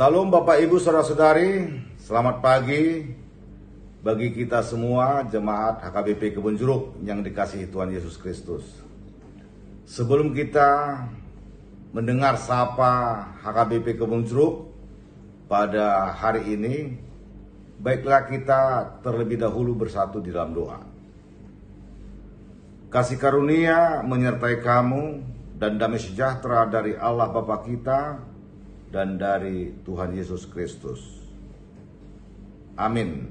Salam Bapak Ibu Saudara-saudari, selamat pagi bagi kita semua jemaat HKBP Kebun Jeruk yang dikasihi Tuhan Yesus Kristus. Sebelum kita mendengar sapa HKBP Kebun Jeruk pada hari ini, baiklah kita terlebih dahulu bersatu di dalam doa. Kasih karunia menyertai kamu dan damai sejahtera dari Allah Bapa kita dan dari Tuhan Yesus Kristus. Amin.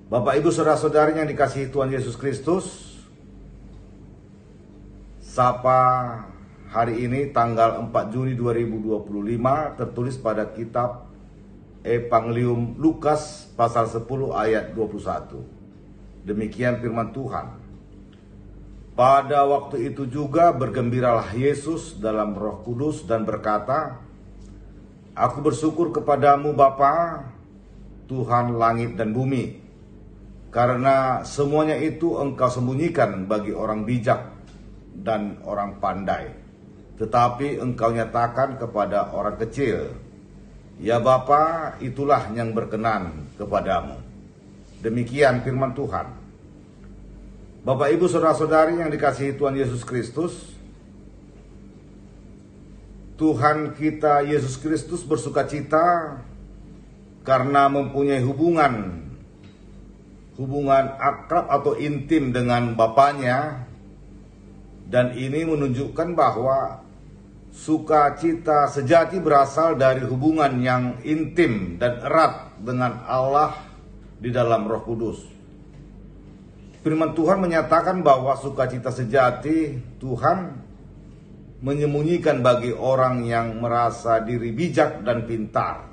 Bapak Ibu Saudara-saudari yang dikasihi Tuhan Yesus Kristus, sapa hari ini tanggal 4 Juni 2025 tertulis pada kitab Evangelium Lukas pasal 10 ayat 21. Demikian firman Tuhan. Pada waktu itu juga bergembiralah Yesus dalam Roh Kudus dan berkata, "Aku bersyukur kepadamu Bapa, Tuhan langit dan bumi, karena semuanya itu Engkau sembunyikan bagi orang bijak dan orang pandai, tetapi Engkau nyatakan kepada orang kecil. Ya Bapa, itulah yang berkenan kepadamu." Demikian firman Tuhan. Bapak Ibu Saudara-saudari yang dikasihi Tuhan Yesus Kristus, Tuhan kita Yesus Kristus bersuka cita karena mempunyai hubungan akrab atau intim dengan Bapanya, dan ini menunjukkan bahwa sukacita sejati berasal dari hubungan yang intim dan erat dengan Allah di dalam Roh Kudus. Firman Tuhan menyatakan bahwa sukacita sejati Tuhan menyembunyikan bagi orang yang merasa diri bijak dan pintar.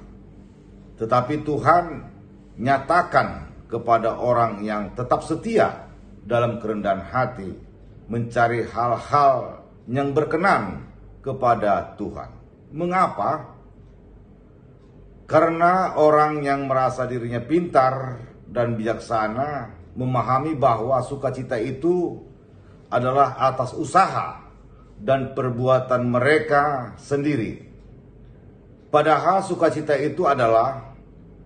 Tetapi Tuhan nyatakan kepada orang yang tetap setia dalam kerendahan hati, mencari hal-hal yang berkenan kepada Tuhan. Mengapa? Karena orang yang merasa dirinya pintar dan bijaksana memahami bahwa sukacita itu adalah atas usaha dan perbuatan mereka sendiri. Padahal sukacita itu adalah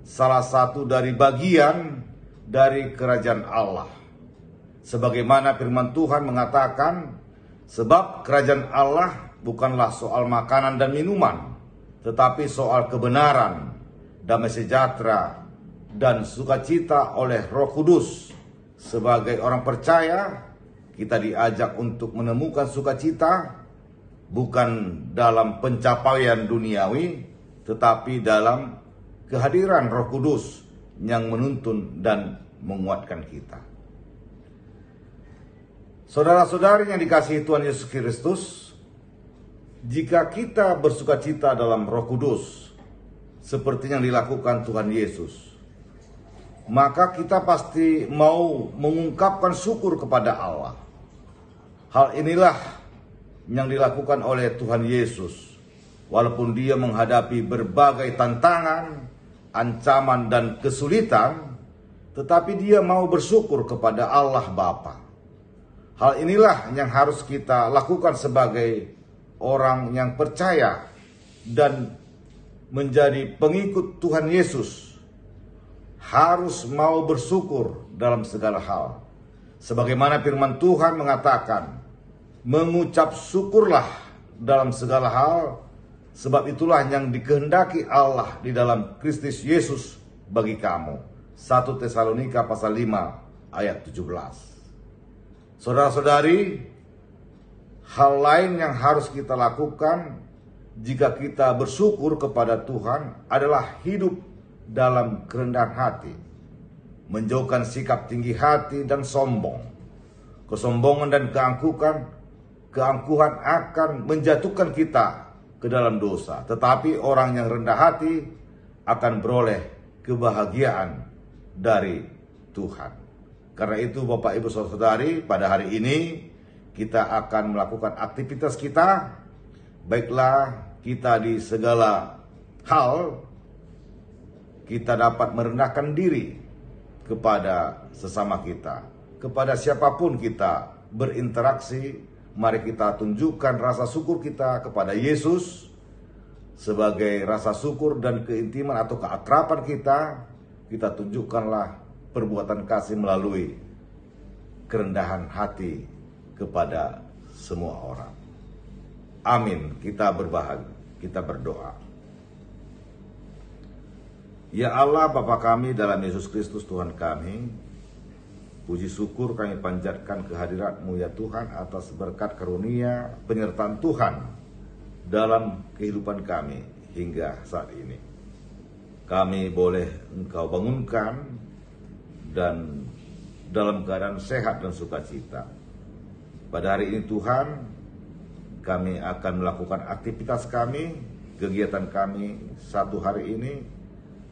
salah satu dari bagian dari kerajaan Allah. Sebagaimana firman Tuhan mengatakan, sebab kerajaan Allah bukanlah soal makanan dan minuman, tetapi soal kebenaran, damai sejahtera, dan sukacita oleh Roh Kudus. Sebagai orang percaya, kita diajak untuk menemukan sukacita bukan dalam pencapaian duniawi, tetapi dalam kehadiran Roh Kudus yang menuntun dan menguatkan kita. Saudara-saudari yang dikasihi Tuhan Yesus Kristus, jika kita bersukacita dalam Roh Kudus seperti yang dilakukan Tuhan Yesus, maka kita pasti mau mengungkapkan syukur kepada Allah. Hal inilah yang dilakukan oleh Tuhan Yesus. Walaupun dia menghadapi berbagai tantangan, ancaman, dan kesulitan, tetapi dia mau bersyukur kepada Allah Bapa. Hal inilah yang harus kita lakukan sebagai orang yang percaya dan menjadi pengikut Tuhan Yesus. Harus mau bersyukur dalam segala hal. Sebagaimana firman Tuhan mengatakan, mengucap syukurlah dalam segala hal, sebab itulah yang dikehendaki Allah di dalam Kristus Yesus bagi kamu. 1 Tesalonika pasal 5 ayat 17. Saudara-saudari, hal lain yang harus kita lakukan jika kita bersyukur kepada Tuhan adalah hidup dalam kerendahan hati, menjauhkan sikap tinggi hati dan sombong. Kesombongan dan keangkuhan akan menjatuhkan kita ke dalam dosa, tetapi orang yang rendah hati akan beroleh kebahagiaan dari Tuhan. Karena itu Bapak Ibu Saudara-saudari, pada hari ini kita akan melakukan aktivitas kita, baiklah kita di segala hal kita dapat merendahkan diri kepada sesama kita, kepada siapapun kita berinteraksi. Mari kita tunjukkan rasa syukur kita kepada Yesus sebagai rasa syukur dan keintiman atau keakraban kita tunjukkanlah perbuatan kasih melalui kerendahan hati kepada semua orang. Amin. Kita berbahagia, kita berdoa. Ya Allah Bapa kami dalam Yesus Kristus Tuhan kami, puji syukur kami panjatkan kehadirat-Mu ya Tuhan atas berkat karunia penyertaan Tuhan dalam kehidupan kami hingga saat ini. Kami boleh Engkau bangunkan dan dalam keadaan sehat dan sukacita. Pada hari ini Tuhan, kami akan melakukan aktivitas kami, kegiatan kami satu hari ini.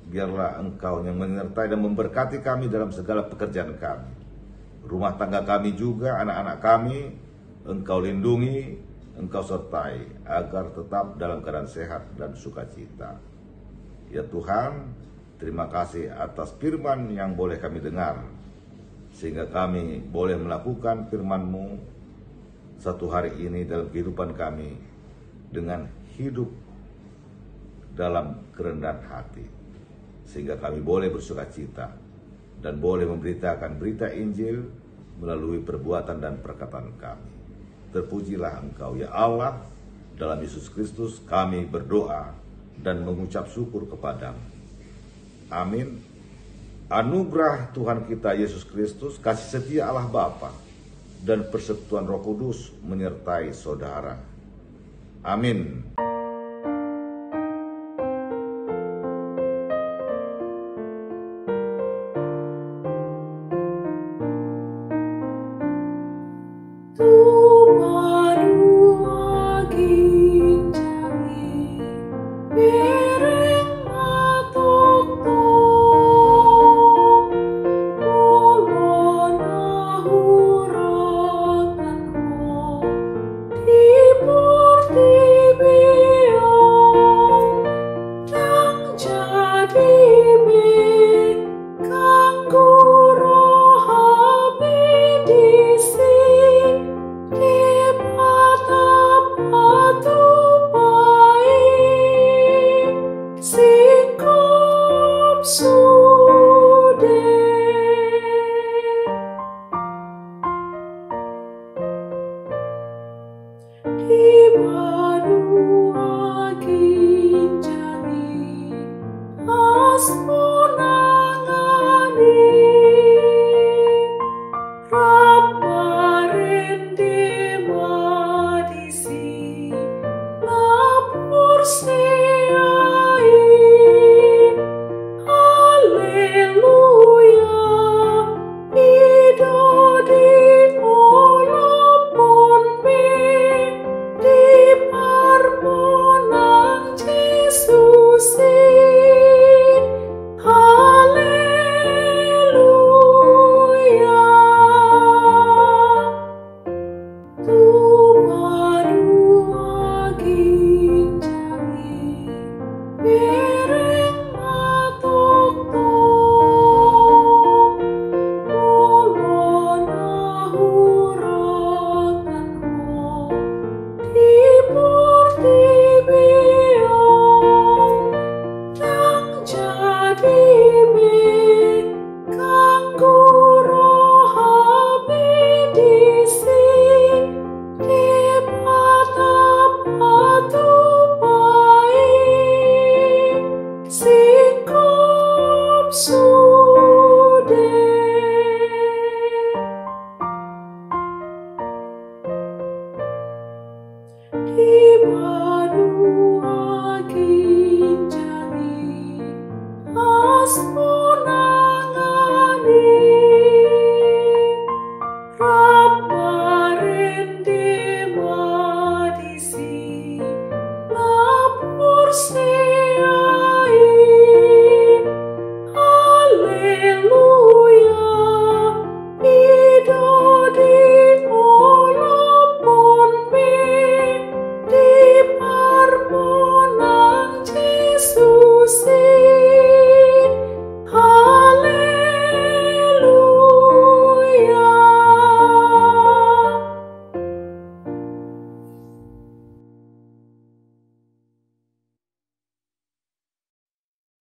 Biarlah Engkau yang menyertai dan memberkati kami dalam segala pekerjaan kami. Rumah tangga kami juga, anak-anak kami, Engkau lindungi, Engkau sertai, agar tetap dalam keadaan sehat dan sukacita. Ya Tuhan, terima kasih atas firman yang boleh kami dengar, sehingga kami boleh melakukan firman-Mu satu hari ini dalam kehidupan kami dengan hidup dalam kerendahan hati, sehingga kami boleh bersukacita dan boleh memberitakan berita Injil melalui perbuatan dan perkataan kami. Terpujilah Engkau ya Allah, dalam Yesus Kristus kami berdoa dan mengucap syukur kepadamu. Amin. Anugerah Tuhan kita Yesus Kristus, kasih setia Allah Bapa, dan persekutuan Roh Kudus menyertai saudara. Amin. Di